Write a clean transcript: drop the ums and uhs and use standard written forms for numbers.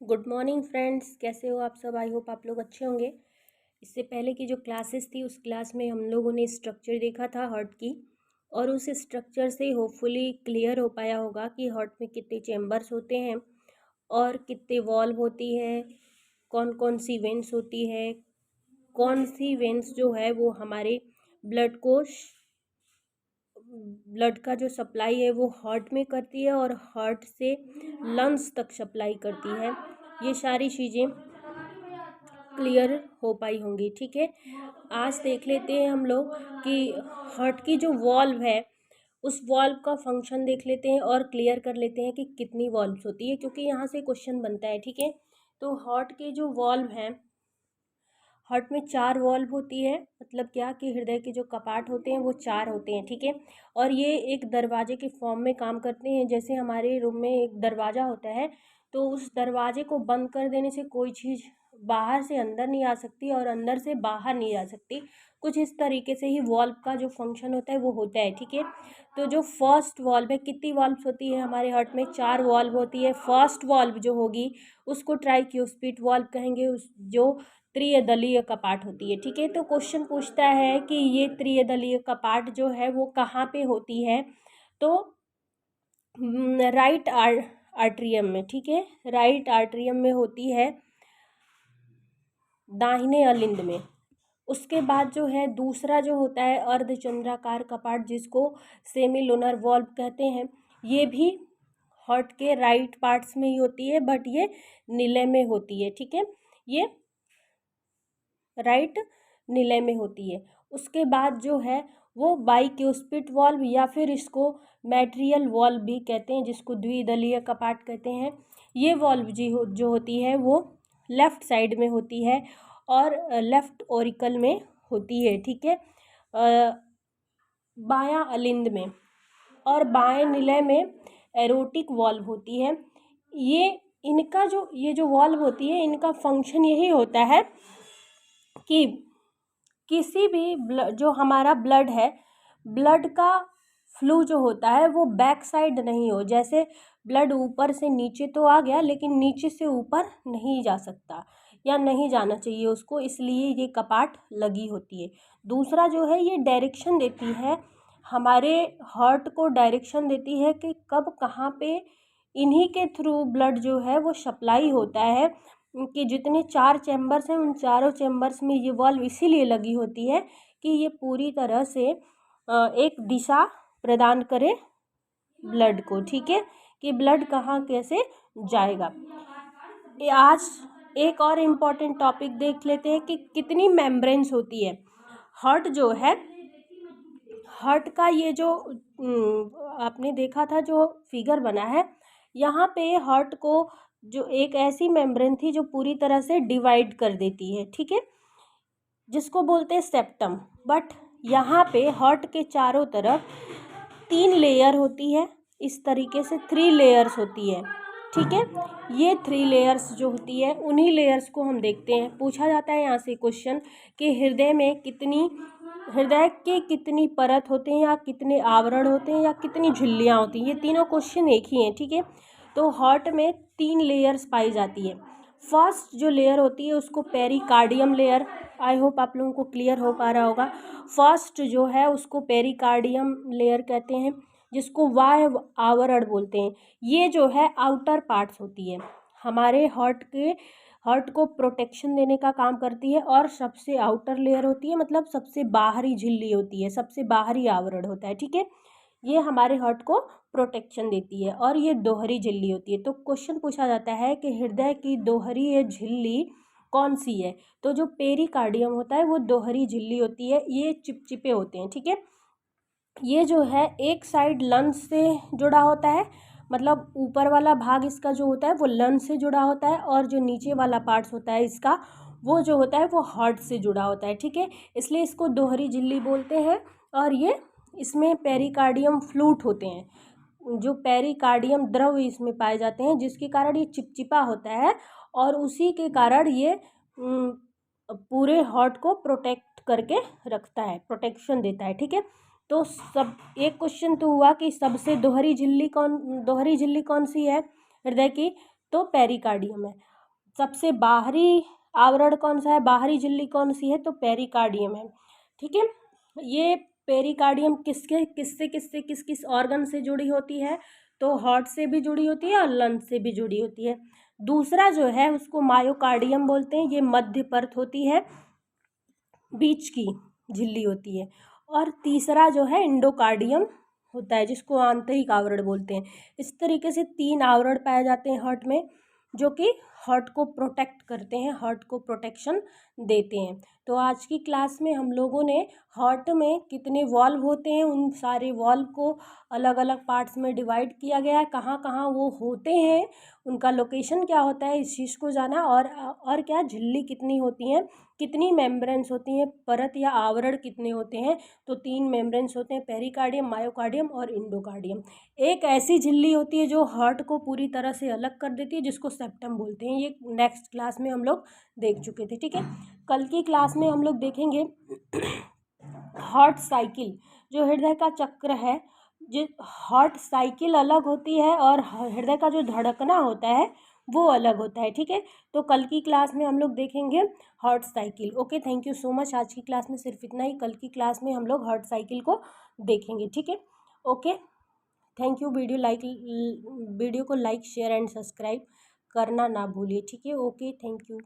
Good morning friends, कैसे हो आप सब। आई होप आप लोग अच्छे होंगे। इससे पहले की जो क्लासेस थी उस क्लास में हम लोगों ने स्ट्रक्चर देखा था हार्ट की, और उस स्ट्रक्चर से होपफुली क्लियर हो पाया होगा कि हार्ट में कितने चैम्बर्स होते हैं और कितने वॉल्व होती है, कौन कौन सी वेंस होती है, कौन सी वेंस जो है वो हमारे ब्लड का जो सप्लाई है वो हार्ट में करती है और हार्ट से लंग्स तक सप्लाई करती है। ये सारी चीज़ें क्लियर हो पाई होंगी। ठीक है, आज देख लेते हैं हम लोग कि हार्ट की जो वॉल्व है उस वॉल्व का फंक्शन देख लेते हैं और क्लियर कर लेते हैं कि कितनी वॉल्व्स होती है, क्योंकि यहाँ से क्वेश्चन बनता है। ठीक है, तो हार्ट के जो वॉल्व हैं, हार्ट में 4 वॉल्व होती है। मतलब क्या कि हृदय के जो कपाट होते हैं वो 4 होते हैं। ठीक है, और ये एक दरवाजे के फॉर्म में काम करते हैं। जैसे हमारे रूम में एक दरवाज़ा होता है, तो उस दरवाजे को बंद कर देने से कोई चीज़ बाहर से अंदर नहीं आ सकती और अंदर से बाहर नहीं आ सकती। कुछ इस तरीके से ही वॉल्व का जो फंक्शन होता है वो होता है। ठीक है, तो जो फर्स्ट वॉल्व है, कितनी वॉल्व्स होती है हमारे हार्ट में? 4 वॉल्व होती है। फर्स्ट वॉल्व जो होगी उसको ट्राइक्यूस्पिड वॉल्व कहेंगे, उस जो त्रिदलीय कपाट होती है। ठीक है, तो क्वेश्चन पूछता है कि ये त्रिदलीय कपाट जो है वो कहाँ पे होती है? तो राइट आर्ट्रियम में। ठीक है, राइट आर्ट्रियम में होती है, दाहिने अलिंद में। उसके बाद जो है दूसरा जो होता है अर्धचंद्राकार कपाट, जिसको सेमी लूनर वॉल्व कहते हैं, ये भी हार्ट के राइट पार्ट्स में ही होती है, बट ये निलय में होती है। ठीक है, ये राइट निलय में होती है। उसके बाद जो है वो बाइक्यूस्पिड वॉल्व या फिर इसको मैट्रियल वॉल्व भी कहते हैं, जिसको द्विदलीय कपाट कहते हैं। ये वॉल्व जो होती है वो लेफ्ट साइड में होती है और लेफ्ट ओरिकल में होती है। ठीक है, बायां अलिंद में और बाएं निलय में एरोटिक वॉल्व होती है। ये जो वॉल्व होती है इनका फंक्शन यही होता है कि किसी भी जो हमारा ब्लड है, ब्लड का फ्लो जो होता है वो बैक साइड नहीं हो। जैसे ब्लड ऊपर से नीचे तो आ गया लेकिन नीचे से ऊपर नहीं जा सकता या नहीं जाना चाहिए उसको, इसलिए ये कपाट लगी होती है। दूसरा जो है ये डायरेक्शन देती है, हमारे हार्ट को डायरेक्शन देती है कि कब कहाँ पे इन्हीं के थ्रू ब्लड जो है वो सप्लाई होता है। कि जितने 4 चैम्बर्स हैं उन चारों चैम्बर्स में ये वॉल्व इसीलिए लगी होती है कि ये पूरी तरह से एक दिशा प्रदान करे ब्लड को। ठीक है, कि ब्लड कहाँ कैसे जाएगा। आज एक और इम्पॉर्टेंट टॉपिक देख लेते हैं कि कितनी मेम्ब्रेन्स होती है। हार्ट जो है, हार्ट का ये जो आपने देखा था जो फिगर बना है, यहाँ पे हार्ट को जो एक ऐसी मेम्ब्रेन थी जो पूरी तरह से डिवाइड कर देती है। ठीक है, जिसको बोलते हैं सेप्टम। बट यहाँ पे हार्ट के चारों तरफ 3 लेयर होती है, इस तरीके से 3 लेयर्स होती है। ठीक है, ये 3 लेयर्स जो होती है उन्हीं लेयर्स को हम देखते हैं। पूछा जाता है यहाँ से क्वेश्चन कि हृदय के कितनी परत होते हैं या कितने आवरण होते हैं या कितनी झिल्लियाँ होती हैं। ये तीनों क्वेश्चन एक ही हैं। ठीक है, तो हार्ट में 3 लेयर्स पाई जाती है। फर्स्ट जो लेयर होती है उसको पेरिकार्डियम लेयर, आई होप आप लोगों को क्लियर हो पा रहा होगा। फर्स्ट जो है उसको पेरिकार्डियम लेयर कहते हैं, जिसको वाय आवरण बोलते हैं। ये जो है आउटर पार्ट्स होती है, हमारे हार्ट को प्रोटेक्शन देने का काम करती है। और सबसे आउटर लेयर होती है, मतलब सबसे बाहरी झिल्ली होती है, सबसे बाहरी आवरण होता है। ठीक है, ये हमारे हार्ट को प्रोटेक्शन देती है और ये दोहरी झिल्ली होती है। तो क्वेश्चन पूछा जाता है कि हृदय की दोहरी ये झिल्ली कौन सी है? तो जो पेरिकार्डियम होता है वो दोहरी झिल्ली होती है। ये चिपचिपे होते हैं। ठीक है, ये जो है एक साइड लंग्स से जुड़ा होता है, मतलब ऊपर वाला भाग इसका जो होता है वो लंग्स से जुड़ा होता है, और जो नीचे वाला पार्ट्स होता है इसका वो जो होता है वो हार्ट से जुड़ा होता है। ठीक है, इसलिए इसको दोहरी झिल्ली बोलते हैं। और ये इसमें पेरिकार्डियम फ्लूट होते हैं, जो पेरिकार्डियम द्रव इसमें पाए जाते हैं, जिसके कारण ये चिपचिपा होता है और उसी के कारण ये पूरे हार्ट को प्रोटेक्ट करके रखता है, प्रोटेक्शन देता है। ठीक है, तो सब एक क्वेश्चन तो हुआ कि सबसे दोहरी झिल्ली कौन सी है हृदय की? तो पेरिकार्डियम है। सबसे बाहरी आवरण कौन सा है, बाहरी झिल्ली कौन सी है, तो पेरिकार्डियम है। ठीक है, ये पेरिकार्डियम किसके किससे किससे किस किस ऑर्गन से जुड़ी होती है, तो हार्ट से भी जुड़ी होती है और लंग्स से भी जुड़ी होती है। दूसरा जो है उसको मायोकार्डियम बोलते हैं, ये मध्य परत होती है, बीच की झिल्ली होती है। और तीसरा जो है इंडोकार्डियम होता है, जिसको आंतरिक आवरण बोलते हैं। इस तरीके से 3 आवरण पाए जाते हैं हार्ट में, जो कि हार्ट को प्रोटेक्ट करते हैं, हार्ट को प्रोटेक्शन देते हैं। तो आज की क्लास में हम लोगों ने हार्ट में कितने वॉल्व होते हैं, उन सारे वॉल्व को अलग अलग पार्ट्स में डिवाइड किया गया है, कहाँ कहाँ वो होते हैं, उनका लोकेशन क्या होता है, इस चीज़ को जाना। और क्या, झिल्ली कितनी होती हैं, कितनी मेम्ब्रेन्स होती हैं, परत या आवरण कितने होते हैं, तो 3 मेम्ब्रेन्स होते हैं, पेरिकार्डियम, मायोकार्डियम और इंडोकार्डियम। एक ऐसी झिल्ली होती है जो हार्ट को पूरी तरह से अलग कर देती है, जिसको सेप्टम बोलते हैं। ये नेक्स्ट क्लास में हम लोग देख चुके थे। ठीक है, कल की क्लास में हम लोग देखेंगे हार्ट साइकिल, जो हृदय का चक्र है। जो हार्ट साइकिल अलग होती है और हृदय का जो धड़कना होता है वो अलग होता है। ठीक है, तो कल की क्लास में हम लोग देखेंगे heart cycle. Okay, thank you so much. आज की क्लास में सिर्फ इतना ही, कल की क्लास में हम लोग हार्ट साइकिल को देखेंगे। ठीक है, ओके, थैंक यू। वीडियो को लाइक शेयर एंड सब्सक्राइब करना ना भूलिए। ठीक है, ओके, थैंक यू।